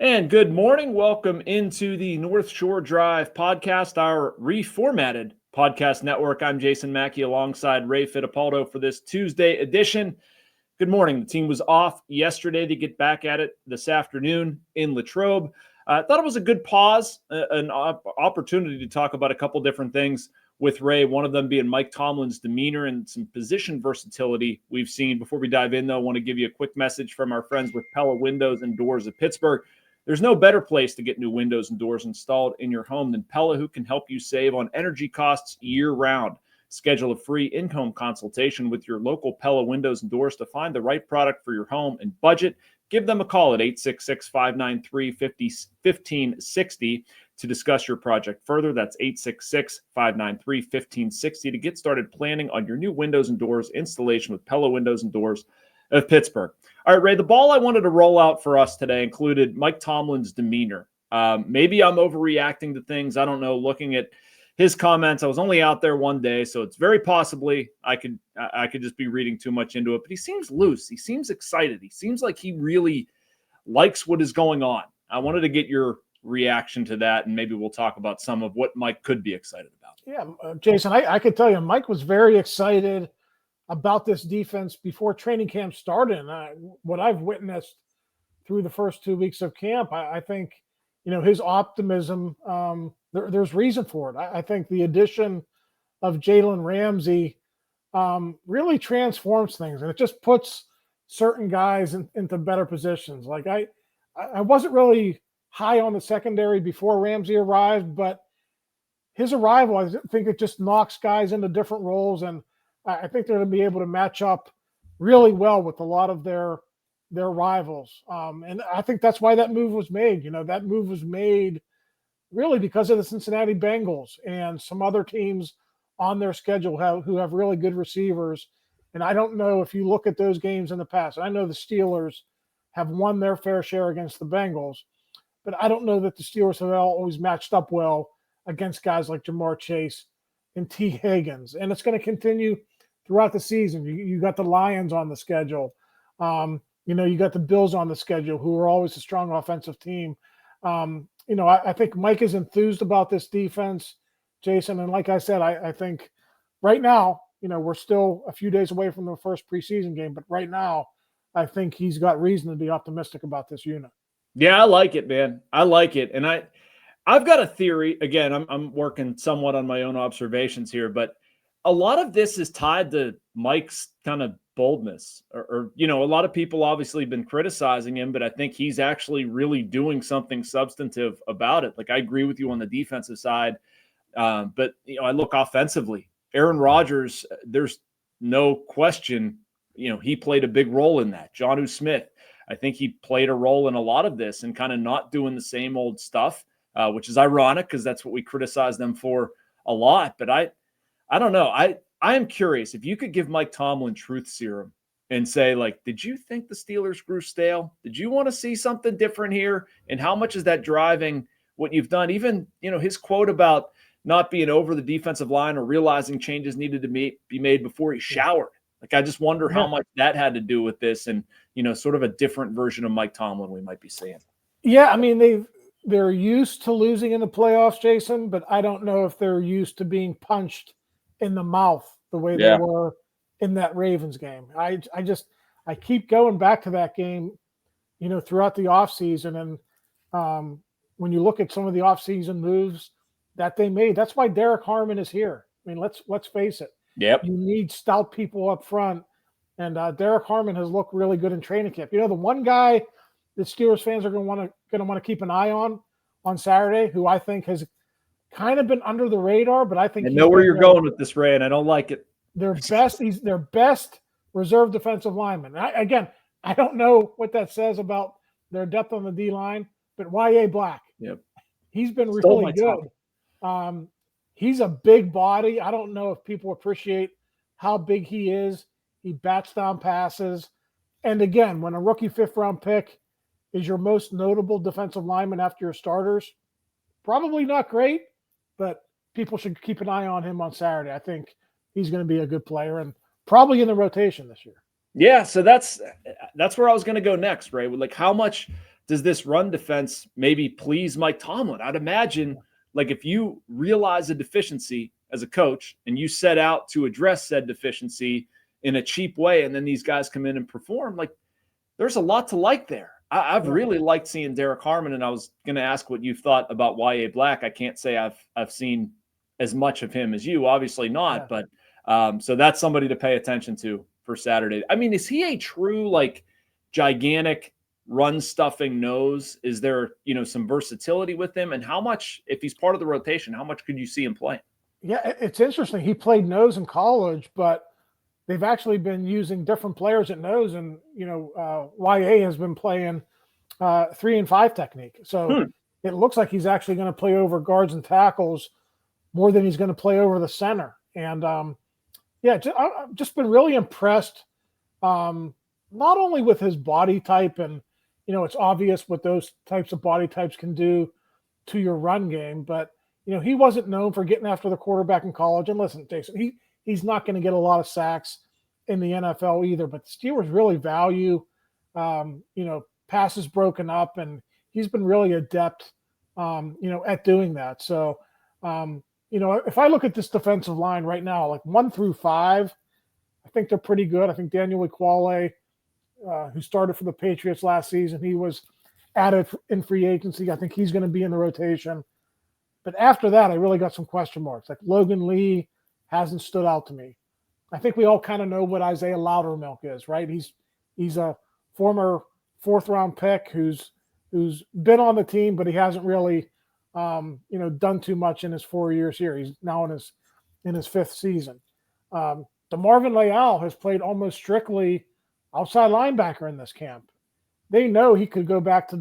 And good morning. Welcome into the North Shore Drive podcast, our reformatted podcast network. I'm Jason Mackey alongside Ray Fittipaldo for this Tuesday edition. Good morning. The team was off yesterday to get back at it this afternoon in Latrobe. I thought it was a good pause, an opportunity to talk about a couple different things with Ray, one of them being Mike Tomlin's demeanor and some position versatility we've seen. Before we dive in, though, I want to give you a quick message from our friends with Pella Windows and Doors of Pittsburgh. There's no better place to get new windows and doors installed in your home than Pella, who can help you save on energy costs year-round. Schedule a free in-home consultation with your local Pella Windows and Doors to find the right product for your home and budget. Give them a call at 866-593-1560 to discuss your project further. That's 866-593-1560 to get started planning on your new windows and doors installation with Pella Windows and Doors of Pittsburgh. All right, Ray, the ball I wanted to roll out for us today included Mike Tomlin's demeanor. Maybe I'm overreacting to things. I don't know. Looking at his comments, I was only out there one day, so it's very possibly I could just be reading too much into it. But he seems loose. He seems excited. He seems like he really likes what is going on. I wanted to get your reaction to that, and maybe we'll talk about some of what Mike could be excited about. Yeah, Jason, I could tell you Mike was very excited about this defense before training camp started. What I've witnessed through the first 2 weeks of camp, I think, his optimism, there's reason for it. I think the addition of Jalen Ramsey really transforms things, and it just puts certain guys into better positions. Like I wasn't really high on the secondary before Ramsey arrived, but his arrival, I think it just knocks guys into different roles, and I think they're going to be able to match up really well with a lot of their rivals. And I think that's why that move was made. That move was made really because of the Cincinnati Bengals and some other teams on their schedule who have really good receivers. And I don't know if you look at those games in the past. I know the Steelers have won their fair share against the Bengals, but I don't know that the Steelers have always matched up well against guys like Jamar Chase and T. Higgins. And it's going to continue throughout the season. You got the Lions on the schedule. You got the Bills on the schedule, who are always a strong offensive team. I think Mike is enthused about this defense, Jason. And like I said, I think right now, we're still a few days away from the first preseason game. But right now, I think he's got reason to be optimistic about this unit. Yeah, I like it, man. I like it. And I've got a theory. Again, I'm working somewhat on my own observations here, but a lot of this is tied to Mike's kind of boldness or a lot of people obviously been criticizing him, but I think he's actually really doing something substantive about it. Like, I agree with you on the defensive side. But I look offensively, Aaron Rodgers, there's no question, he played a big role in that. Jonnu Smith, I think he played a role in a lot of this and kind of not doing the same old stuff, which is ironic because that's what we criticize them for a lot. But I don't know. I am curious if you could give Mike Tomlin truth serum and say, like, did you think the Steelers grew stale? Did you want to see something different here? And how much is that driving what you've done? Even, his quote about not being over the defensive line or realizing changes needed to be made before he showered. Like, I just wonder how much that had to do with this and, sort of a different version of Mike Tomlin we might be seeing. Yeah, I mean, they're used to losing in the playoffs, Jason, but I don't know if they're used to being punched in the mouth the way they were in that Ravens game. I keep going back to that game, throughout the offseason. And when you look at some of the offseason moves that they made, that's why Derek Harmon is here. I mean, let's face it. Yep. You need stout people up front. And Derek Harmon has looked really good in training camp. The one guy that Steelers fans are going to want to keep an eye on Saturday, who I think has kind of been under the radar, but I think I know where you're going with this, Ray, and I don't like it. He's their best reserve defensive lineman. I don't know what that says about their depth on the D line, but Y.A. Black. Yep. He's been really good. He's a big body. I don't know if people appreciate how big he is. He bats down passes. And again, when a rookie 5th-round pick is your most notable defensive lineman after your starters, probably not great, but people should keep an eye on him on Saturday. I think he's going to be a good player and probably in the rotation this year. Yeah, so that's where I was going to go next, Ray. Like, how much does this run defense maybe please Mike Tomlin? I'd imagine, like, if you realize a deficiency as a coach and you set out to address said deficiency in a cheap way, and then these guys come in and perform, like, there's a lot to like there. I've really liked seeing Derek Harmon, and I was going to ask what you thought about Y.A. Black. I can't say I've seen as much of him as you, obviously not, but so that's somebody to pay attention to for Saturday. I mean, is he a true, like, gigantic run stuffing nose? Is there, some versatility with him? And how much, if he's part of the rotation, how much could you see him playing? Yeah, it's interesting. He played nose in college, but they've actually been using different players at nose, and YA has been playing 3 and 5 technique. So it looks like he's actually going to play over guards and tackles more than he's going to play over the center. And I've just been really impressed, not only with his body type, and it's obvious what those types of body types can do to your run game, but he wasn't known for getting after the quarterback in college. And listen, Jason, he's not going to get a lot of sacks in the NFL either, but the Steelers really value, passes broken up, and he's been really adept, at doing that. So, if I look at this defensive line right now, like 1 through 5, I think they're pretty good. I think Daniel Ekuale, who started for the Patriots last season, he was added in free agency. I think he's going to be in the rotation. But after that, I really got some question marks. Like Logan Lee hasn't stood out to me. I think we all kind of know what Isaiah Loudermilk is, right? He's a former 4th-round pick who's been on the team, but he hasn't really done too much in his 4 years here. He's now in his 5th season. DeMarvin Leal has played almost strictly outside linebacker in this camp. They know he could go back to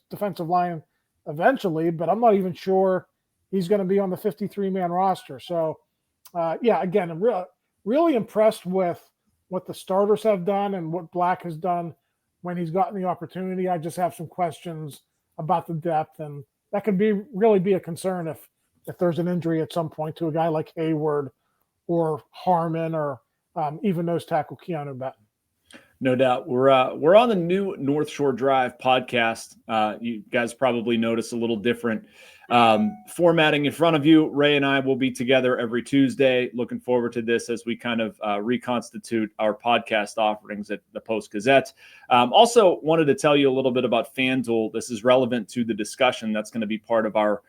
defensive line eventually, but I'm not even sure he's going to be on the 53-man roster. So, again, I'm really impressed with what the starters have done and what Black has done when he's gotten the opportunity. I just have some questions about the depth, and that could really be a concern if there's an injury at some point to a guy like Hayward or Harmon or even nose tackle Keanu Benton. No doubt. We're on the new North Shore Drive podcast. You guys probably notice a little different formatting in front of you. Ray and I will be together every Tuesday. Looking forward to this as we kind of reconstitute our podcast offerings at the Post-Gazette. Also wanted to tell you a little bit about FanDuel. This is relevant to the discussion that's going to be part of our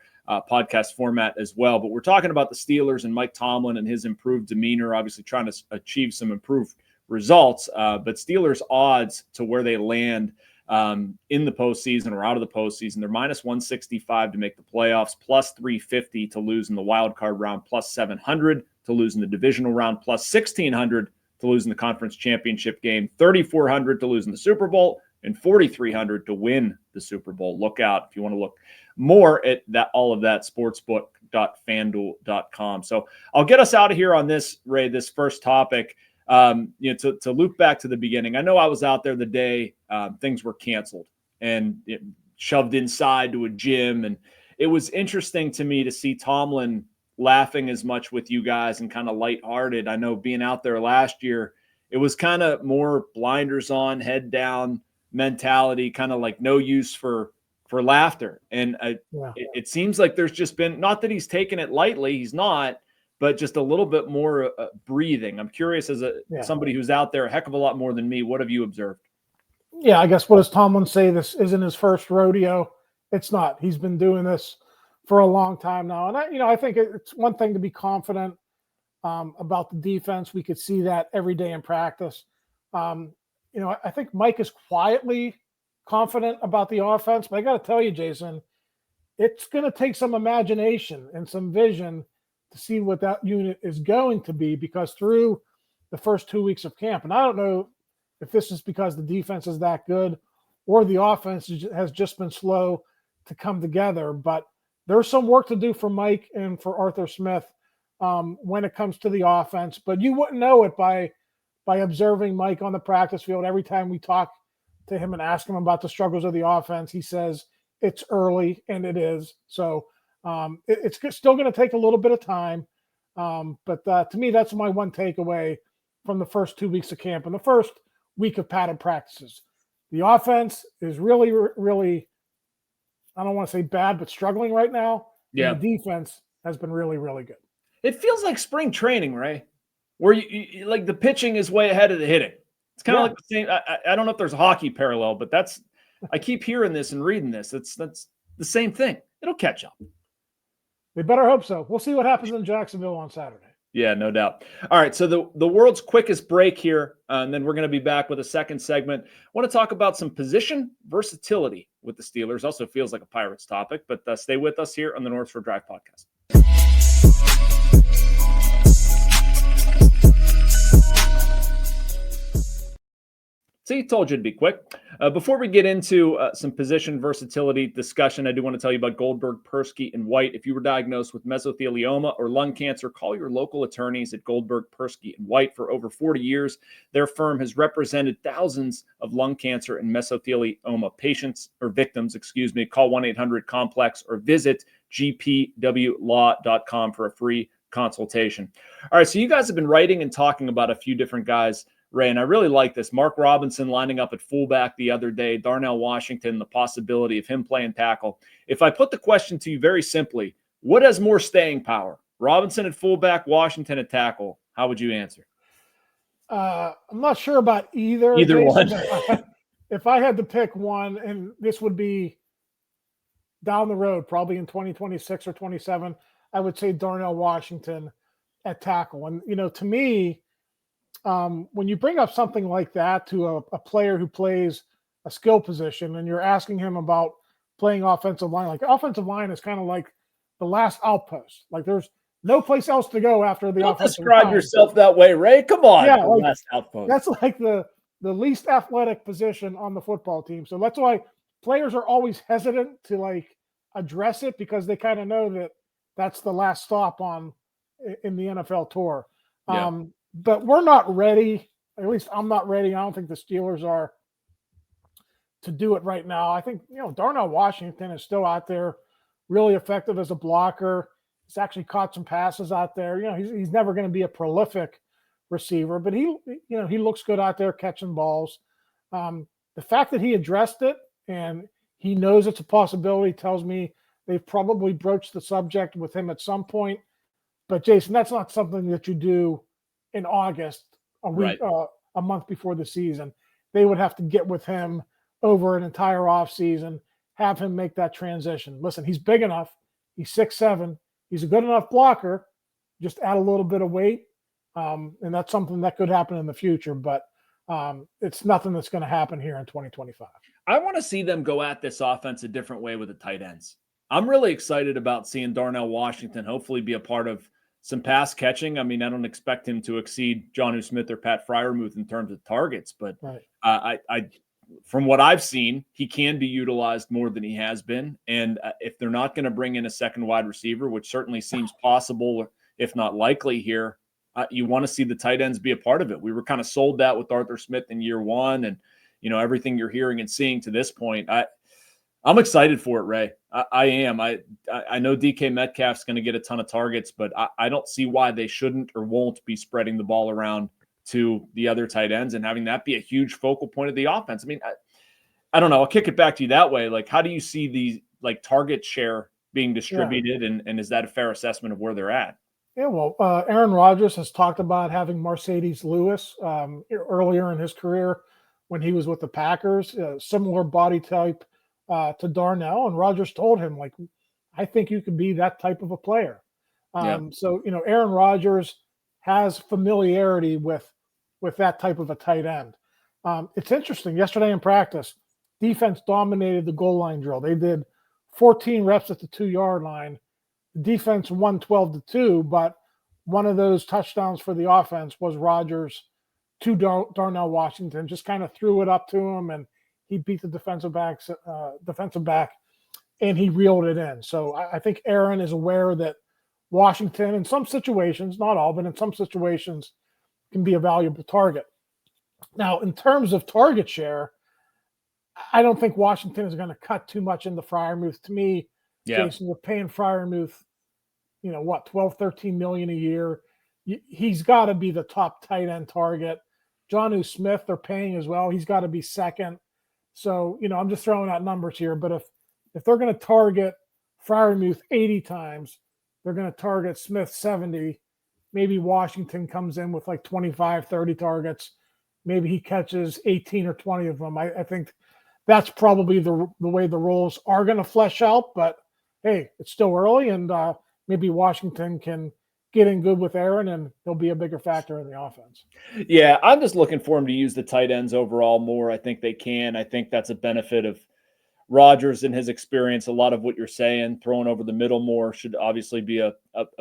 podcast format as well. But we're talking about the Steelers and Mike Tomlin and his improved demeanor, obviously trying to achieve some improved results, but Steelers odds to where they land in the postseason or out of the postseason, they're minus 165 to make the playoffs, plus 350 to lose in the wild card round, plus 700 to lose in the divisional round, plus 1600 to lose in the conference championship game, 3400 to lose in the Super Bowl, and 4300 to win the Super Bowl. Look out if you want to look more at that, all of that, sportsbook.fanduel.com. So I'll get us out of here on this, Ray, this first topic. To loop back to the beginning, I know I was out there the day things were canceled and shoved inside to a gym. And it was interesting to me to see Tomlin laughing as much with you guys and kind of lighthearted. I know being out there last year, it was kind of more blinders on, head down mentality, kind of like no use for laughter. And it seems like there's just been, not that he's taken it lightly, he's not, but just a little bit more breathing. I'm curious, as somebody who's out there a heck of a lot more than me, what have you observed? Yeah, I guess what does Tomlin say? This isn't his first rodeo. It's not. He's been doing this for a long time now. And I think it's one thing to be confident about the defense. We could see that every day in practice. I think Mike is quietly confident about the offense, but I got to tell you, Jason, it's going to take some imagination and some vision to see what that unit is going to be, because through the first 2 weeks of camp, and I don't know if this is because the defense is that good or the offense has just been slow to come together, but there's some work to do for Mike and for Arthur Smith when it comes to the offense. But you wouldn't know it by observing Mike on the practice field. Every time we talk to him and ask him about the struggles of the offense, he says it's early, and it is. So it's still going to take a little bit of time. But to me, that's my one takeaway from the first 2 weeks of camp and the first week of padded practices. The offense is really, really I don't want to say bad, but struggling right now. Yeah. And the defense has been really, really good. It feels like spring training, Ray, where you like the pitching is way ahead of the hitting. It's kind of like the same. I don't know if there's a hockey parallel, but I keep hearing this and reading this. That's the same thing. It'll catch up. We better hope so. We'll see what happens in Jacksonville on Saturday. Yeah, no doubt. All right, so the world's quickest break here, and then we're going to be back with a second segment. I want to talk about some position versatility with the Steelers. Also feels like a Pirates topic, but stay with us here on the North Shore Drive podcast. See, told you it'd be quick. Before we get into some position versatility discussion, I do want to tell you about Goldberg, Persky, and White. If you were diagnosed with mesothelioma or lung cancer, call your local attorneys at Goldberg, Persky, and White. For over 40 years, their firm has represented thousands of lung cancer and mesothelioma patients or victims, Call 1-800-COMPLEX or visit gpwlaw.com for a free consultation. All right, so you guys have been writing and talking about a few different guys, Ray, and I really like this. Mark Robinson lining up at fullback the other day, Darnell Washington, the possibility of him playing tackle. If I put the question to you very simply, what has more staying power? Robinson at fullback, Washington at tackle. How would you answer? I'm not sure about either. Either one. If I had to pick one, and this would be down the road, probably in 2026 or 27, I would say Darnell Washington at tackle. And, to me, when you bring up something like that to a player who plays a skill position and you're asking him about playing offensive line, like offensive line is kind of like the last outpost. Like there's no place else to go after the Don't offensive describe line. yourself that way, Ray. Come on. Yeah, like, last outpost. That's like the least athletic position on the football team. So that's why players are always hesitant to address it, because they kind of know that that's the last stop in the NFL tour. Yeah. But we're not ready. At least I'm not ready. I don't think the Steelers are to do it right now. I think, Darnell Washington is still out there, really effective as a blocker. He's actually caught some passes out there. He's never going to be a prolific receiver, but he looks good out there catching balls. The fact that he addressed it and he knows it's a possibility tells me they've probably broached the subject with him at some point. But Jason, that's not something that you do in August, a week, right. A month before the season. They would have to get with him over an entire offseason, have him make that transition. Listen, he's big enough. He's 6'7". He's a good enough blocker. Just add a little bit of weight, and that's something that could happen in the future. But it's nothing that's going to happen here in 2025. I want to see them go at this offense a different way with the tight ends. I'm really excited about seeing Darnell Washington hopefully be a part of some pass catching. I mean, I don't expect him to exceed Jonnu Smith or Pat Freiermuth in terms of targets, but right. I from what I've seen, he can be utilized more than he has been. And if they're not going to bring in a second wide receiver, which certainly seems possible, if not likely here, you want to see the tight ends be a part of it. We were kind of sold that with Arthur Smith in year one, and everything you're hearing and seeing to this point. I'm excited for it, Ray. I am. I know DK Metcalf's going to get a ton of targets, but I don't see why they shouldn't or won't be spreading the ball around to the other tight ends and having that be a huge focal point of the offense. I mean, I don't know. I'll kick it back to you that way. Like, how do you see the target share being distributed, and is that a fair assessment of where they're at? Yeah, well, Aaron Rodgers has talked about having Mercedes Lewis earlier in his career when he was with the Packers, similar body type to Darnell, and Rodgers told him, I think you could be that type of a player. So, Aaron Rodgers has familiarity with that type of a tight end. It's interesting. Yesterday in practice, defense dominated the goal line drill. They did 14 reps at the 2-yard line. The defense won 12-2, but one of those touchdowns for the offense was Rodgers to Darnell Washington, just kind of threw it up to him, and he beat the defensive back, and he reeled it in. So I think Aaron is aware that Washington, in some situations, not all, but in some situations, can be a valuable target. Now, in terms of target share, I don't think Washington is going to cut too much into Freiermuth. To me, Jason, you're paying Freiermuth, $12-13 million a year. He's got to be the top tight end target. Jonnu Smith they're paying as well. He's got to be second. So, I'm just throwing out numbers here, but if they're going to target Freiermuth 80 times, they're going to target Smith 70. Maybe Washington comes in with like 25, 30 targets. Maybe he catches 18 or 20 of them. I think that's probably the way the roles are going to flesh out. But, hey, it's still early, and maybe Washington can get in good with Aaron, and he'll be a bigger factor in the offense. Yeah, I'm just looking for him to use the tight ends overall more. I think they can. I think that's a benefit of Rodgers and his experience. A lot of what you're saying, throwing over the middle more, should obviously be a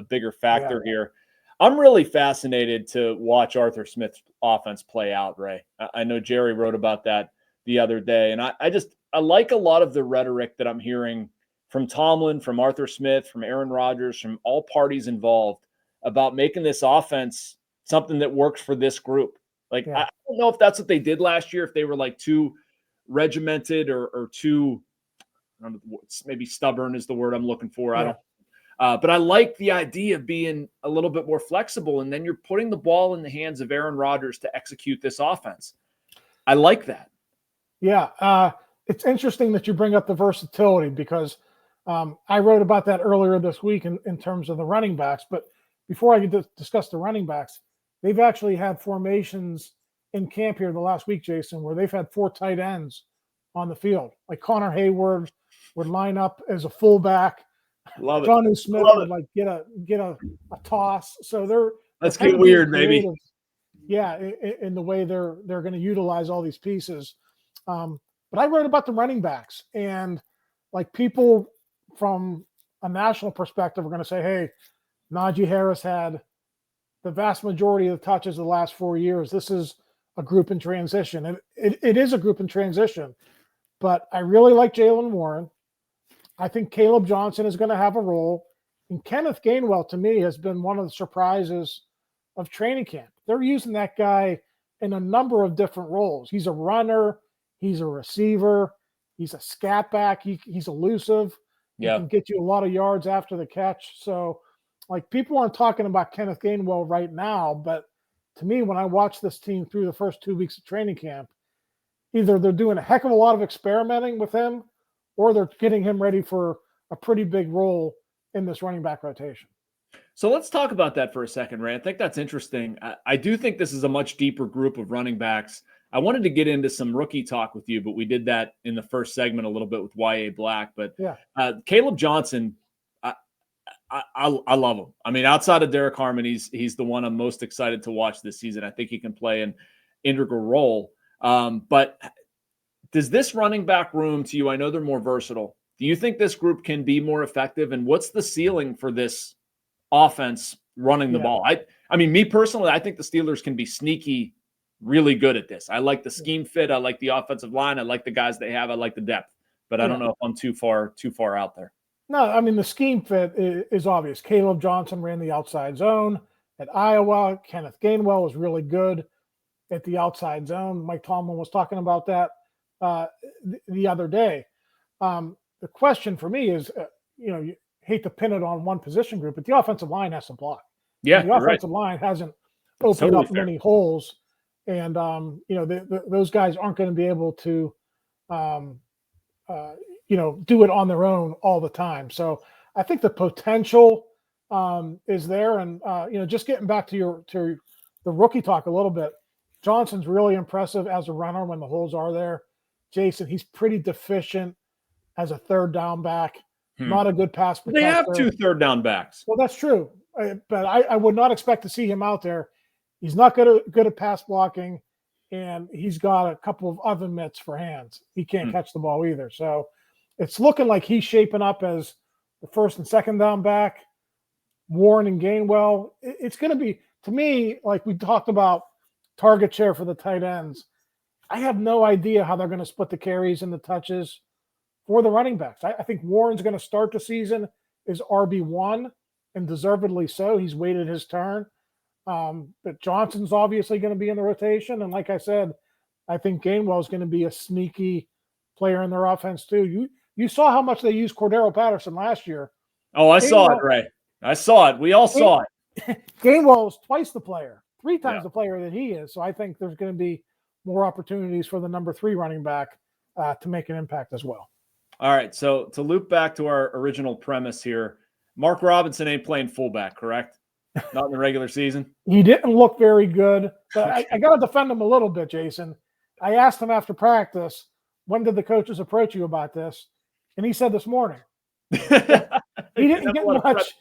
bigger factor here. I'm really fascinated to watch Arthur Smith's offense play out, Ray. I know Jerry wrote about that the other day, and I like a lot of the rhetoric that I'm hearing from Tomlin, from Arthur Smith, from Aaron Rodgers, from all parties involved about making this offense something that works for this group. Like, I don't know if that's what they did last year, if they were like too regimented or too, I don't know, maybe stubborn is the word I'm looking for. I don't. But I like the idea of being a little bit more flexible, and then you're putting the ball in the hands of Aaron Rodgers to execute this offense. I like that. Yeah, it's interesting that you bring up the versatility, because I wrote about that earlier this week in terms of the running backs. But before I get to discuss the running backs, they've actually had formations in camp here the last week, Jason, where they've had 4 tight ends on the field. Like Connor Hayward would line up as a fullback. Love it. Jonnu Smith would like get a toss. So let's get weird, maybe. Yeah, in the way they're going to utilize all these pieces. But I wrote about the running backs, and like people from a national perspective are going to say, hey, Najee Harris had the vast majority of the touches the last 4 years. This is a group in transition. And it is a group in transition. But I really like Jalen Warren. I think Caleb Johnson is going to have a role. And Kenneth Gainwell, to me, has been one of the surprises of training camp. They're using that guy in a number of different roles. He's a runner. He's a receiver. He's a scat back. He's elusive. He can get you a lot of yards after the catch. So, like, people aren't talking about Kenneth Gainwell right now, but to me, when I watch this team through the first 2 weeks of training camp, either they're doing a heck of a lot of experimenting with him, or they're getting him ready for a pretty big role in this running back rotation. So let's talk about that for a second, Ray. I think that's interesting. I do think this is a much deeper group of running backs. I wanted to get into some rookie talk with you, but we did that in the first segment a little bit with Y.A. Black. But Caleb Johnson, I love him. I mean, outside of Derek Harmon, he's the one I'm most excited to watch this season. I think he can play an integral role. But does this running back room to you, I know they're more versatile, do you think this group can be more effective? And what's the ceiling for this offense running the ball? I mean, me personally, I think the Steelers can be sneaky, really good at this. I like the scheme fit. I like the offensive line. I like the guys they have. I like the depth. But I don't know if I'm too far out there. No, I mean, the scheme fit is obvious. Caleb Johnson ran the outside zone at Iowa. Kenneth Gainwell was really good at the outside zone. Mike Tomlin was talking about that the other day. The question for me is, you hate to pin it on one position group, but the offensive line has to block. Yeah, the offensive line hasn't opened up many holes, and those guys aren't going to be able to, do it on their own all the time. So I think the potential is there, and just getting back to the rookie talk a little bit. Johnson's really impressive as a runner when the holes are there. Jason, he's pretty deficient as a third down back. Not a good pass protector. They have 2 third down backs. Well, that's true. But I would not expect to see him out there. He's not good at pass blocking, and he's got a couple of other mitts for hands. He can't catch the ball either. So it's looking like he's shaping up as the first and second down back. Warren and Gainwell. It's going to be, to me, like we talked about target share for the tight ends. I have no idea how they're going to split the carries and the touches for the running backs. I think Warren's going to start the season as RB1, and deservedly so. He's waited his turn. But Johnson's obviously going to be in the rotation. And like I said, I think Gainwell is going to be a sneaky player in their offense too. You saw how much they used Cordero Patterson last year. Oh, I saw it, Ray. I saw it. We all saw it. Gainwell is twice the player, 3 times the player that he is. So I think there's going to be more opportunities for the number 3 running back to make an impact as well. All right. So to loop back to our original premise here, Mark Robinson ain't playing fullback, correct? Not in the regular season. He didn't look very good, but I got to defend him a little bit, Jason. I asked him after practice, when did the coaches approach you about this? And he said this morning. He didn't get much.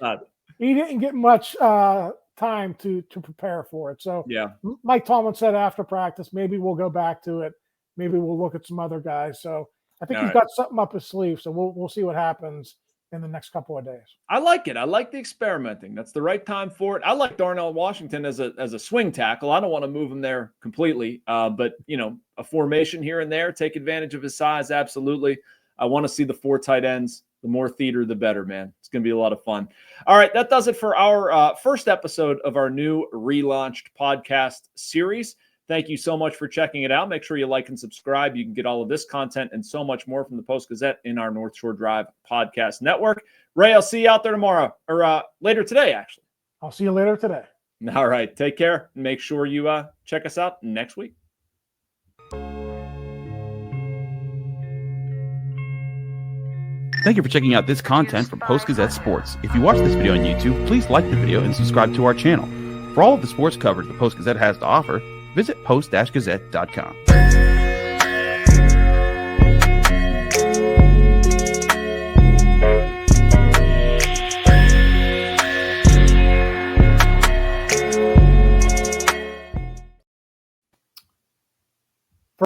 He didn't get much time to prepare for it. So yeah, Mike Tomlin said after practice, maybe we'll go back to it. Maybe we'll look at some other guys. So I think he's got something up his sleeve. So we'll see what happens in the next couple of days. I like it. I like the experimenting. That's the right time for it. I like Darnell Washington as a swing tackle. I don't want to move him there completely, but a formation here and there, take advantage of his size. Absolutely. I want to see the 4 tight ends. The more theater, the better, man. It's going to be a lot of fun. All right, that does it for our first episode of our new relaunched podcast series. Thank you so much for checking it out. Make sure you like and subscribe. You can get all of this content and so much more from the Post-Gazette in our North Shore Drive podcast network. Ray, I'll see you out there tomorrow, or later today, actually. I'll see you later today. All right, take care. Make sure you check us out next week. Thank you for checking out this content from Post-Gazette Sports. If you watch this video on YouTube, please like the video and subscribe to our channel. For all of the sports coverage the Post-Gazette has to offer, visit post-gazette.com.